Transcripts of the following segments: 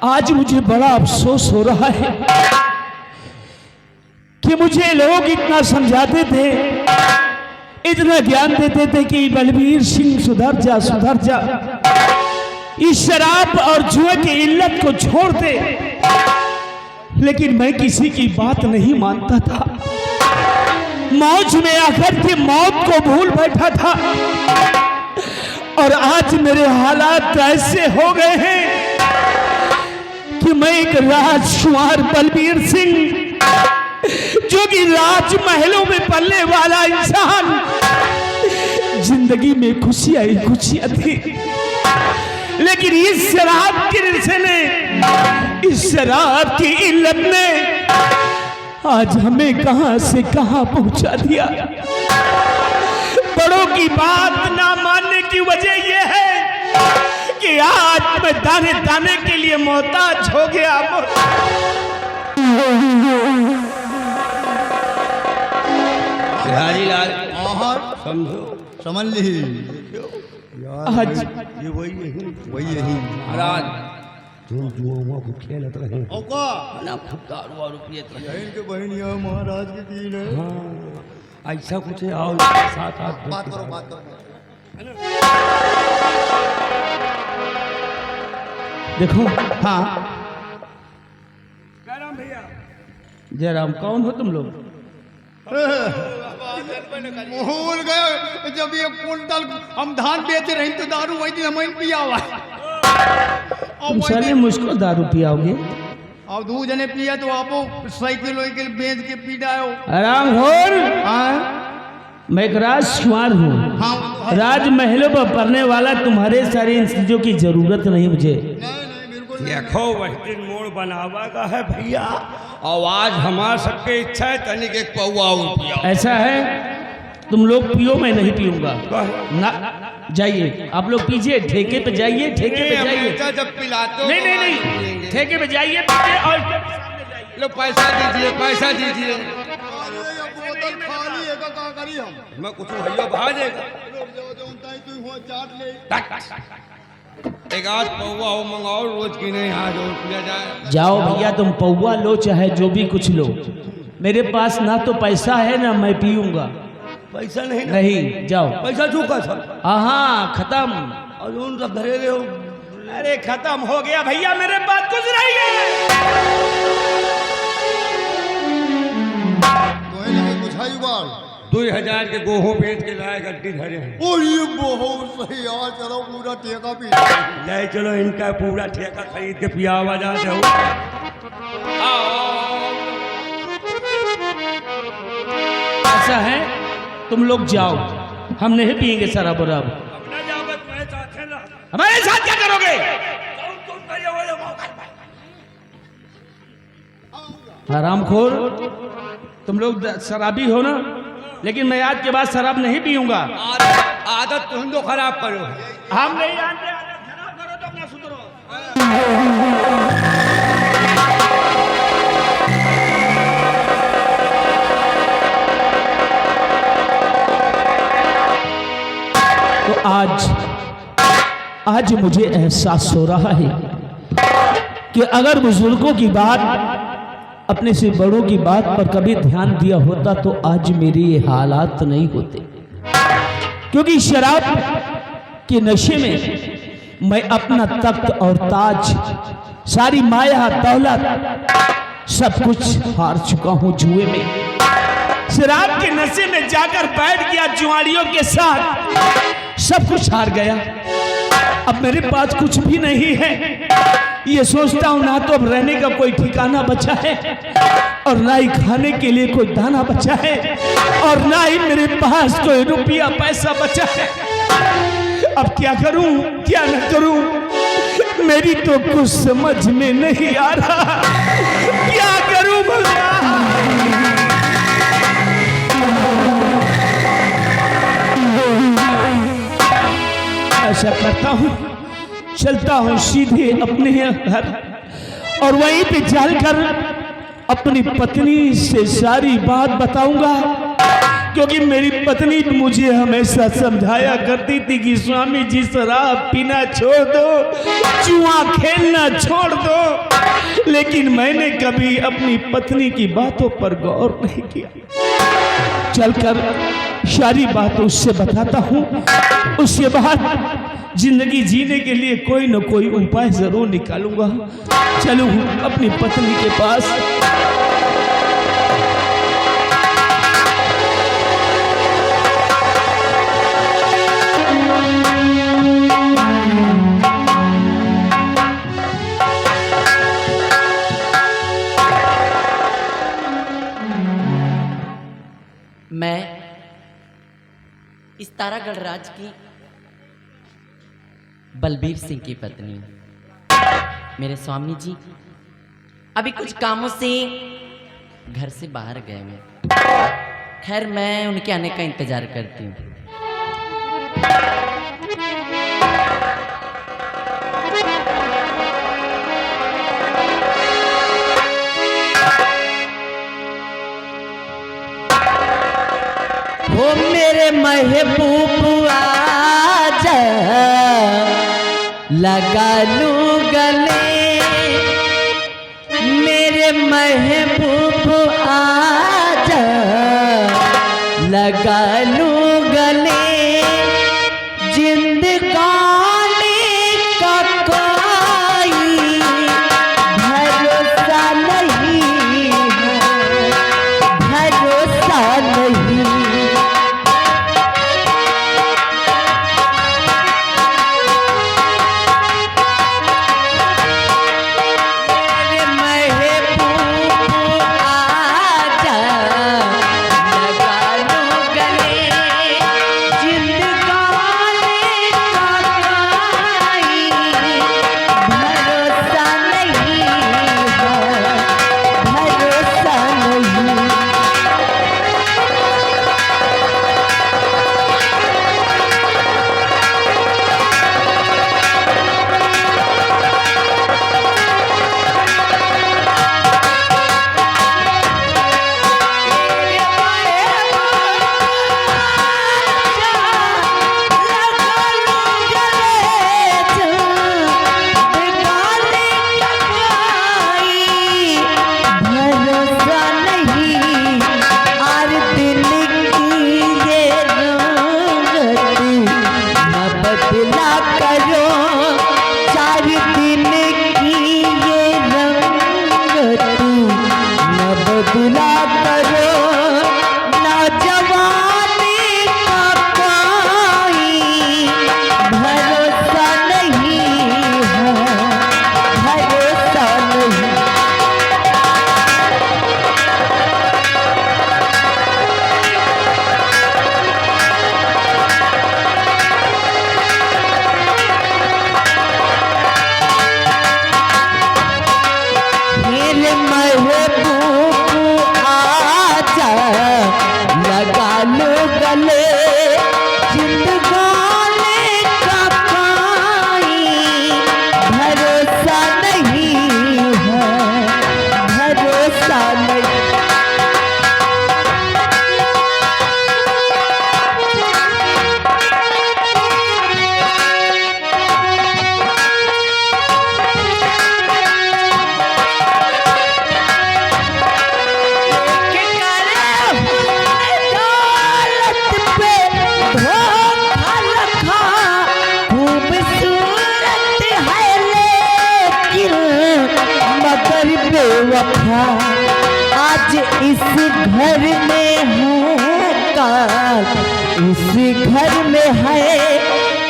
आज मुझे बड़ा अफसोस हो रहा है कि मुझे लोग इतना समझाते थे, इतना ज्ञान देते थे कि बलबीर सिंह सुधर जा सुधर जा, इस शराब और जुए की इल्लत को छोड़ दे, लेकिन मैं किसी की बात नहीं मानता था। मौज में आकर के मौत को भूल बैठा था और आज मेरे हालात ऐसे हो गए हैं कि मैं एक राजकुमार बलबीर सिंह, जो कि राजमहलों में पलने वाला इंसान, जिंदगी में खुशियां ही खुशियां थी, लेकिन इस शराब के नशे ने, इस शराब की इल्लत ने आज हमें कहां से कहां पहुंचा दिया। बड़ों की बात ना मानने की वजह यह है कि आज मैं दाने दाने के लिए मोहताज हो गया। बिहारी लाल समझो, समझ ली आज ये वही यही महाराज जो वो खेलत रहे ना दारू और पियत रहे इनके बहनिया महाराज के दिन है। हाँ, ऐसा कुछ आओ साथ साथ बात करो। देखो, हाँ जयराम भैया, जयराम कौन हो तुम लोग? भूल गए जब ये कुंटल हम धान बेच रहे तो दारू वही दिन हमें पिया हुआ तुम साले मुझको दारू पियाओगे? और 2 जने पिया तो आपो साइकिल बेच के पी डायो। आराम घोर। मैं एक राजकुमार हूँ। हाँ, राजमहलों पर पढ़ने वाला तुम्हारे सारी इन चीजों की जरूरत नहीं मुझे। देखो वही मोड़ बनावा का है भैया, और आज हमार सबके इच्छा है तनिक एक पौवा और पिया। ऐसा है, तुम लोग पियो, मैं नहीं पीऊंगा ना। जाइए आप लोग पीजिए, ठेके पे जाइए, ठेके पे जाइए। जब पिलाते नहीं नहीं नहीं, ठेके पे जाइए पीजिए और लो पैसा दीजिए, पैसा दीजिए। बोतल खाली है का करी हम मैं कुछ भैया भाजेगा एक आध पौवा हो मंगाओ रोज की नहीं, आज और पिया जाए। जाओ भैया, तुम पौवा लो चाहे जो भी कुछ लो, मेरे पास ना तो पैसा है ना मैं पीऊंगा। पैसा नहीं ना? नहीं, जाओ। पैसा चूका सर? हाँ खत्म। और उन सब धरे रहे हो। अरे खत्म हो गया भैया, मेरे पास कुछ नहीं है। कुछ है युगाल 2000 के गोहों बेच के लाए गड्डी धरे हैं। ओ ये बहुत सही यार, चलो पूरा ठेका पी ले चलो, इनका पूरा ठेका खरीद के पिया हुआ जाते हो। ऐसा है, तुम लोग जाओ, हम नहीं पिएंगे शराब वराब। हमारे साथ क्या करोगे? हरामखोर, तुम लोग शराबी हो ना, लेकिन मैं आज के बाद शराब नहीं पीऊंगा। आदत तुम तो खराब करो। हम नहीं जानते, आदत खराब करो तो अपना सुधरो। तो आज मुझे एहसास हो रहा है कि अगर बुजुर्गों की बात, अपने से बड़ों की बात पर कभी ध्यान दिया होता तो आज मेरे ये हालात नहीं होते। क्योंकि शराब के नशे में मैं अपना तख्त और ताज, सारी माया दौलत, सब कुछ हार चुका हूं जुए में। शराब के नशे में जाकर बैठ गया जुआड़ियों के साथ, सब कुछ हार गया। अब मेरे पास कुछ भी नहीं है। ये सोचता हूं ना तो अब रहने का कोई ठिकाना बचा है, और ना ही खाने के लिए कोई दाना बचा है, और ना ही मेरे पास कोई रुपया पैसा बचा है। अब क्या करूं क्या न करूं, मेरी तो कुछ समझ में नहीं आ रहा। क्या करूं भगवान? ऐसा करता हूं, चलता हूं सीधे अपने घर, और वहीं पे चलकर अपनी पत्नी से सारी बात बताऊंगा क्योंकि मेरी पत्नी मुझे हमेशा समझाया करती थी कि स्वामी जी शराब पीना छोड़ दो, जुआ खेलना छोड़ दो, लेकिन मैंने कभी अपनी पत्नी की बातों पर गौर नहीं किया। चलकर सारी बात उससे बताता हूँ, उसके बाद जिंदगी जीने के लिए कोई न कोई उपाय जरूर निकालूंगा। चलूँ अपनी पत्नी के पास। मैं इस तारागढ़ राज की बलबीर सिंह की पत्नी हूं। मेरे स्वामी जी अभी कुछ कामों से घर से बाहर गए हैं। खैर मैं उनके आने का इंतजार करती हूँ। हो मेरे महबूब आजा लगा लूं गले, मेरे महबूब आजा लगा लूं गले, जिंदगानी का कोई भरोसा नहीं है, भरोसा नहीं। आज इस घर में है काल, इस घर में है,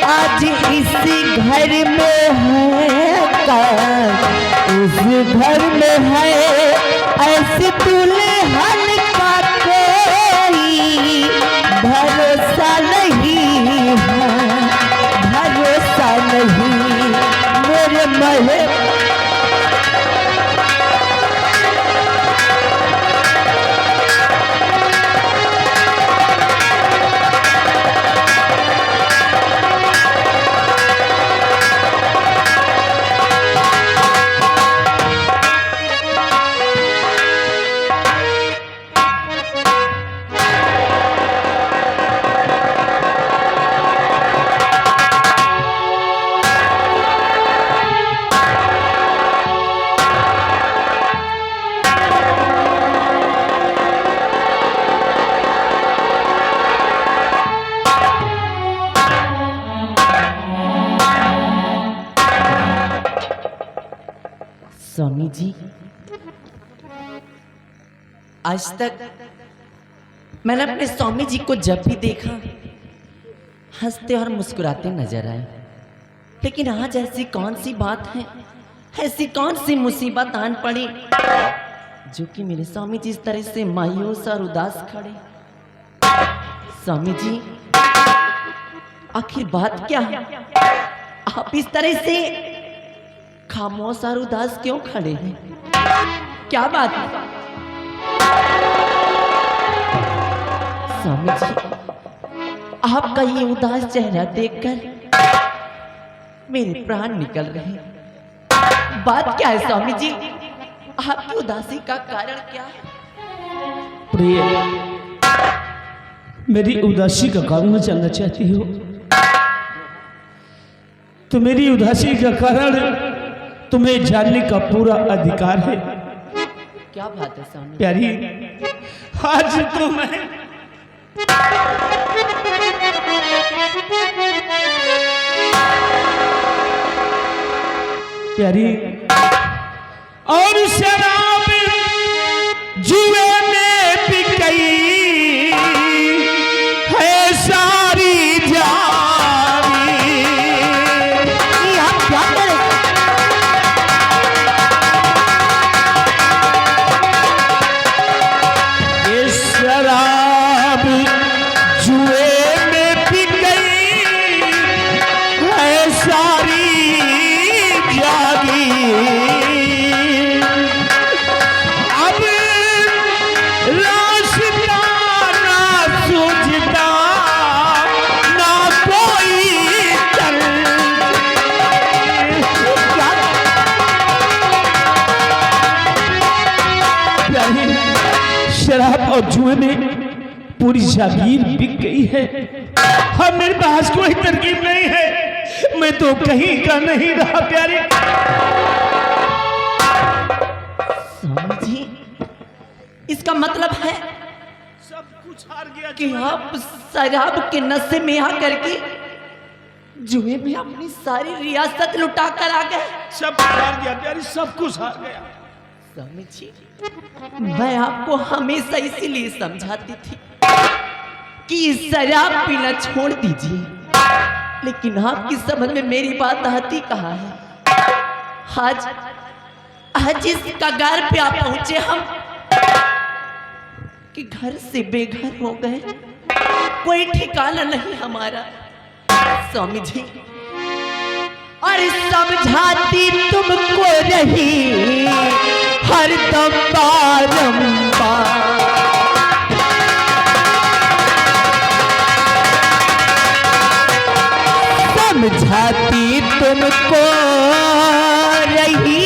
आज इस घर में है काल, इस घर में है, ऐसे दुल्हन का कोई भरोसा नहीं है, भरोसा नहीं। मेरे महबूब स्वामी जी, आज तक मैंने अपने स्वामी जी को जब भी देखा हंसते और मुस्कुराते नजर आए, लेकिन आज ऐसी कौन सी बात है, ऐसी कौन सी मुसीबत आन पड़ी जो कि मेरे स्वामी जी इस तरह से मायूस और उदास खड़े। स्वामी जी, आखिर बात क्या है? आप इस तरह से खामोश और उदास क्यों खड़े हैं? क्या बात है? स्वामी जी, आपका ये उदास चेहरा देखकर मेरे प्राण निकल रहे हैं। बात क्या है स्वामी जी? आपकी उदासी का कारण क्या है? प्रिय, मेरी उदासी का कारण जानना चाहती हो तो मेरी उदासी का कारण तुम्हें जानने का पूरा अधिकार है। क्या बात है स्वामी? प्यारी, आज तो मैं प्यारी और शराब जुए में बिक गई है सारी जानी। ये आप क्या करें? ये शराब जुए में बिक गई है सारी जागी। अब रास्ता ना सूझता ना कोई चल। शराब और जुए में पूरी जागीर बिक गई है। अब मेरे पास कोई तरकीब नहीं है, मैं तो कहीं का नहीं रहा। प्यारे स्वामी जी, इसका मतलब है सब कुछ हार गया कि आप शराब के नशे में आकर के जुए में अपनी सारी रियासत लुटा कर आ गए। सब कुछ हार गया प्यारी, सब कुछ हार गया। स्वामी जी, मैं आपको हमेशा इसीलिए समझाती थी कि शराब पीना छोड़ दीजिए, लेकिन आपकी समझ में मेरी बात आती कहाँ है? आज इस कगार पे आप पहुंचे हम कि घर से बेघर हो गए, कोई ठिकाना नहीं हमारा। स्वामी जी, और समझाती तुमको रही हर दम बारंबार, समझाती तुमको रही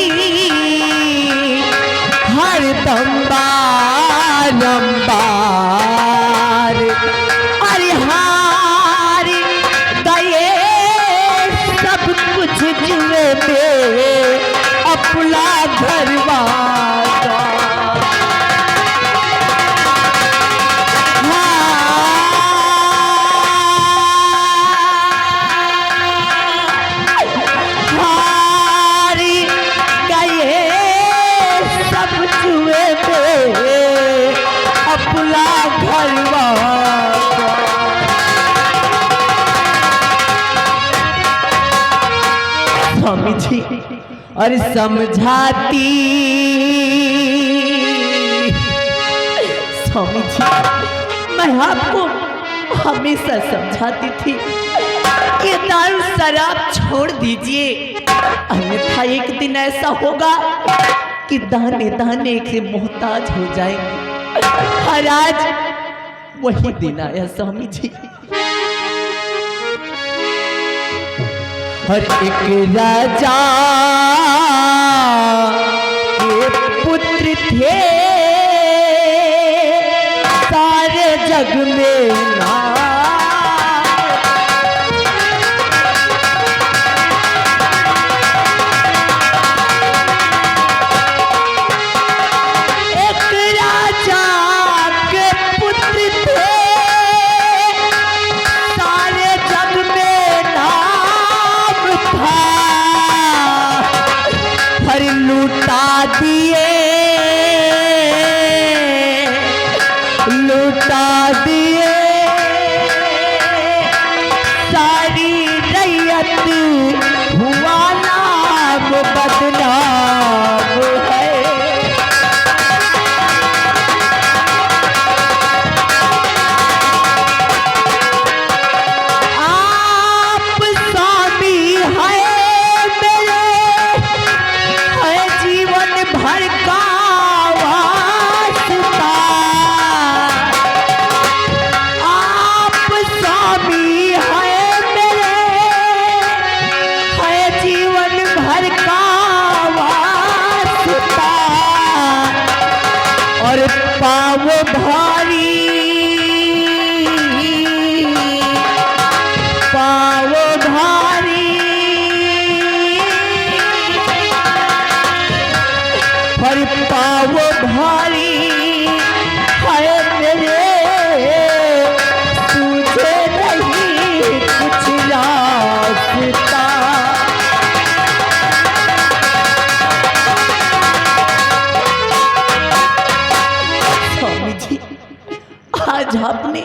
हर दम बारंबार। अरे हार गए सब कुछ जुए में अपना घरवासा। हार गए सब जुए में अपना घरवासा। स्वामी जी, और समझाती स्वामी जी, मैं आपको हमेशा समझाती थी ये दारू शराब छोड़ दीजिए, अन्यथा एक दिन ऐसा होगा कि दाने दाने से मोहताज हो जाएंगे। और आज वही दिन आया स्वामी जी। और एक राजा के पुत्र थे सारे जग में नाम। एक राजा के पुत्र थे सारे जग में नाम था, पर लूटा पर पाव भारी, पाव भारी, पर पाव भारी है मेरे, तुझे नहीं कुछ रास्ता। स्वामी जी, आज आपने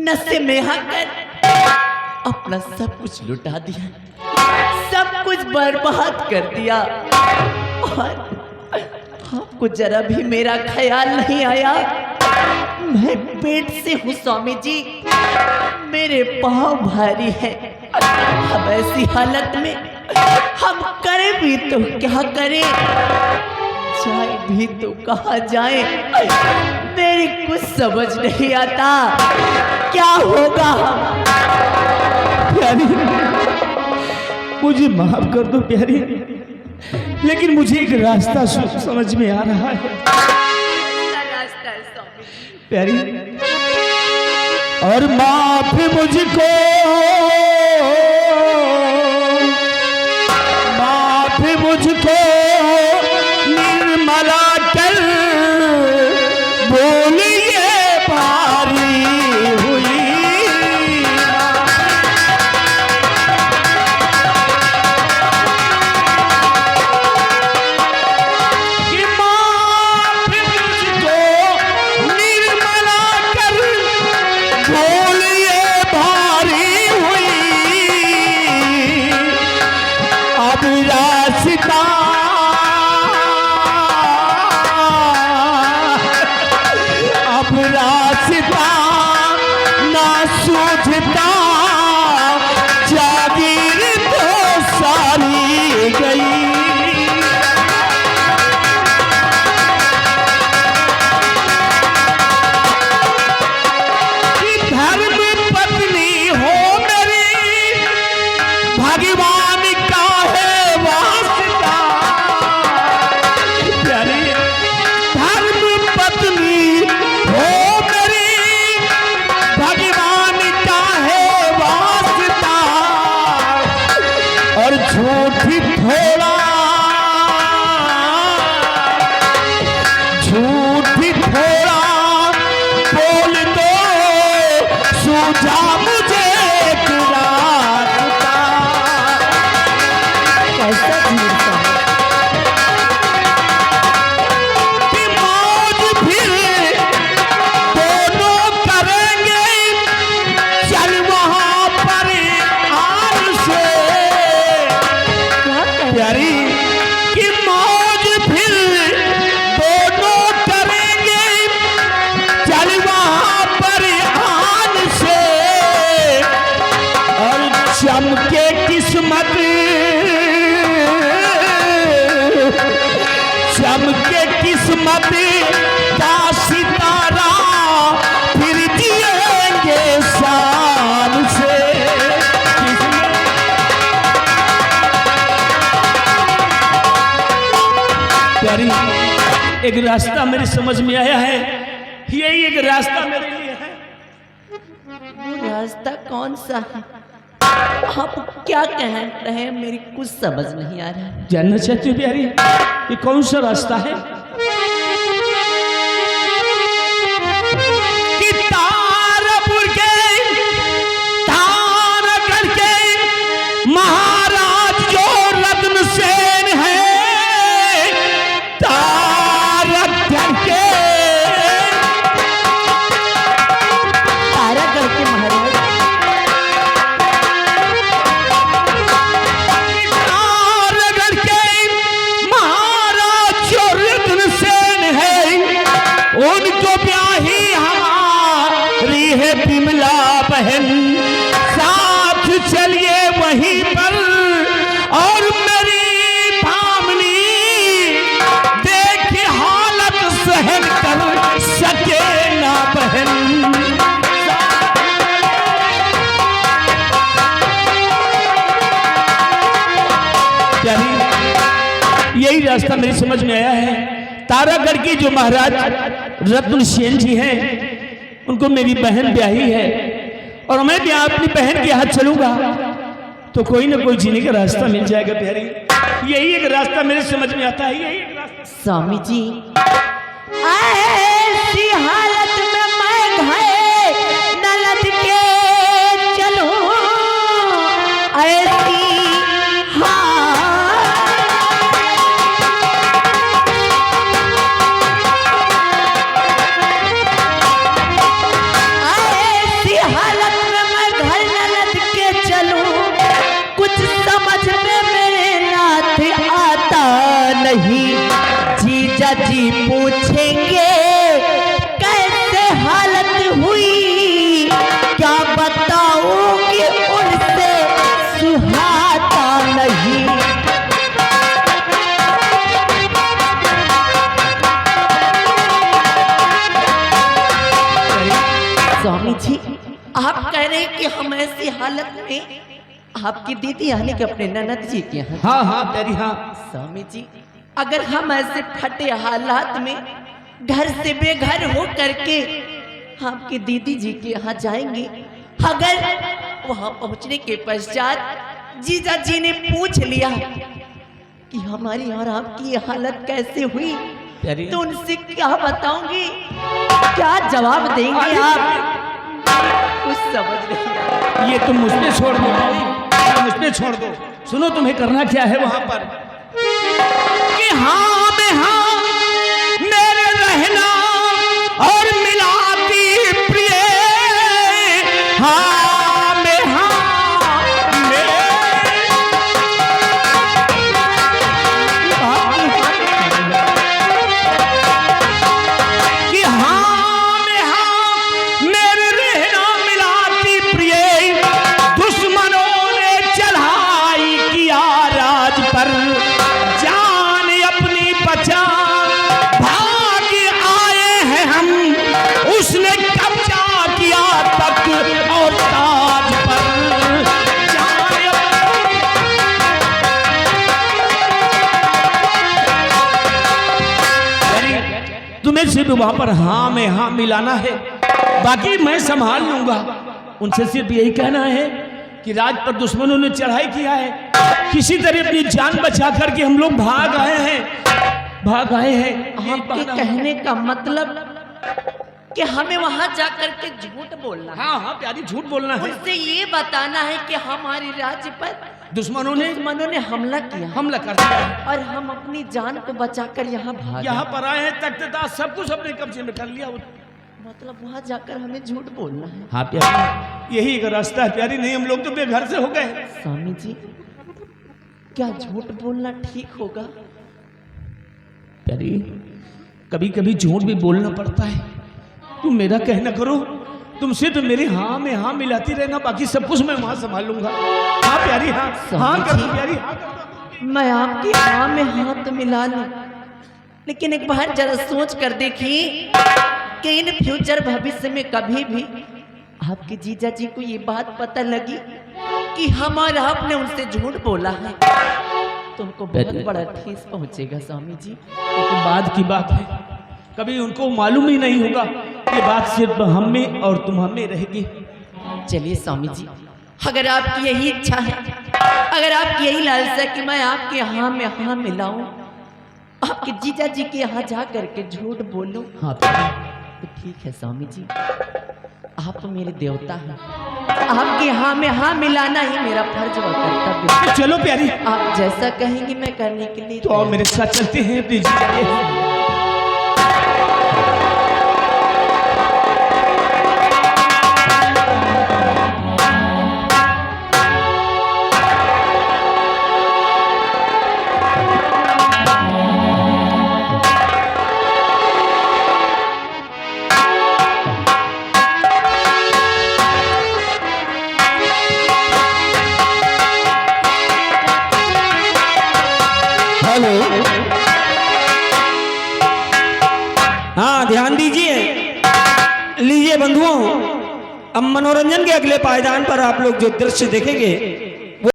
नशे में आकर अपना सब कुछ लुटा दिया, सब कुछ बर्बाद कर दिया, और आपको जरा भी मेरा ख्याल नहीं आया। मैं पेट से हूँ स्वामी जी, मेरे पाँव भारी है। अब ऐसी हालत में हम करें भी तो क्या करें, जाए भी तो कहाँ जाए, मेरी कुछ समझ नहीं आता क्या होगा। प्यारी, मुझे माफ कर दो प्यारी, लेकिन मुझे एक रास्ता समझ में आ रहा है प्यारी, और माफ मुझको, माफ मुझको निर्मला कर बोलिए भारी हुई। चमके किस्मत का सितारा, फिर जिएंगे शान से। प्यारी, एक रास्ता मेरी समझ में आया है, यही एक रास्ता मेरे लिए है। रास्ता कौन सा है? आप क्या कह रहे हैं, मेरी कुछ समझ नहीं आ रहा है। जानना चाहती हो प्यारी, ये कौन सा रास्ता है? कि तारापुर के तारागढ़ के महाराज जो रत्न सेन है, तारागढ़ के महाराज उनको ब्याही हमारी है बिमला बहन, साथ चलिए वहीं पर, और मेरी भामनी देख हालत सहन कर सके ना बहन। यही रास्ता मेरी समझ में आया है, तारागढ़ के जो महाराज रत्न सेन जी हैं, उनको मेरी बहन ब्याही है और मैं भी अपनी बहन के हाथ चलूंगा तो कोई ना कोई जीने का रास्ता मिल जाएगा प्यारी। यही एक रास्ता मेरे समझ में आता है, यही एक रास्ता। स्वामी जी, ऐसी हालत में मैं घाय नलद के चलूं, ऐसी ऐसी हालत में मैं घर नलद के चलूं, कुछ समझ में मेरे नाथ आता नहीं। जीजा जी पूछेंगे कैसे हालत हुई, क्या बताऊंगी उनसे सुहाता नहीं। स्वामी जी, आप कह रहे हैं कि हम ऐसी हालत में आपकी दीदी यानी कि अपने ननद जी के यहाँ। हाँ हाँ प्यारी हाँ। स्वामी जी, अगर हम ऐसे फटे हालात में घर से बेघर हो करके आपकी दीदी जी के यहाँ जाएंगे, अगर वहां पहुंचने के पश्चात जीजा जी ने पूछ लिया कि हमारी और आपकी ये हालत कैसे हुई, तो उनसे क्या बताऊंगी, क्या जवाब देंगे आप? कुछ समझ नहीं आ रहा। ये तुम मुझ पे छोड़ दो, मुझ पे छोड़ दो। सुनो तुम्हें करना क्या है वहां पर कि हाँ में हाँ मेरे रहना और मिलाती प्रिय, हाँ में हाँ कि हाँ में हाँ मेरे रहना मिलाती प्रिय, दुश्मनों ने चढ़ाई किया राज पर, जान अपनी बचा भाग आए हैं हम, उसने कब्जा किया तक और ताज पर, तुम्हें सिर्फ वहां पर हाँ में हाँ मिलाना है, बाकी मैं संभाल लूंगा। उनसे सिर्फ यही कहना है कि राज पर दुश्मनों ने चढ़ाई किया है, किसी तरह अपनी जान बचा करके हम लोग भाग आए हैं। आपके कहने का मतलब कि हमें वहां जाकर के झूठ बोलना है। हाँ हाँ प्यारी, झूठ बोलना है। उनसे ये बताना है कि हमारे राज्य पर दुश्मनों ने हमला किया, हमला कर दिया और हम अपनी जान को बचाकर यहाँ भागे। यहाँ पर आए हैं, तख्त सब कुछ अपने कब्जे में कर लिया। मतलब वहां जाकर हमें झूठ बोलना है। हाँ प्यारी, यही एक रास्ता है प्यारी, नहीं हम लोग तो बेघर से हो गए। स्वामी जी, क्या झूठ बोलना ठीक होगा? प्यारी, कभी कभी झूठ भी बोलना पड़ता है। तुम मेरा कहना करो, तुमसे तो मेरे हाँ में हाँ मिलाती रहना, बाकी सब कुछ मैं वहां संभाल लूंगा। हाँ प्यारी, हाँ हाँ कर दो प्यारी, हाँ कर दो। मैं आपकी हाँ में हाथ मिला लूं, लेकिन एक बार जरा सोच कर देखिए कि इन फ्यूचर भविष्य में कभी भी आपके जीजा जी को ये बात पता लगी कि हमारा आपने उनसे झूठ बोला है, तो उनको बहुत बड़ा ठेस पहुंचेगा। स्वामी जी, तो बाद की बात है, कभी उनको मालूम ही नहीं होगा। ये बात सिर्फ हम में और तुम हमें रहेगी। चलिए स्वामी जी, अगर आपकी यही इच्छा है, अगर आपकी यही लालसा है कि मैं आपके हाँ में हाँ मिलाऊं, आपके जीजा जी के यहाँ जा करके झूठ बोलूं, हाँ तो ठीक है स्वामी जी, आप तो मेरे देवता हैं, आपके हाँ में हाँ मिलाना ही मेरा फर्ज व कर्तव्य है। तो चलो प्यारी, आप जैसा कहेंगे मैं करने के लिए तो आओ मेरे साथ चलते हैं अपनी जीजा के। हाँ ध्यान दीजिए, लीजिए बंधुओं, अब मनोरंजन के अगले पायदान पर आप लोग जो दृश्य देखेंगे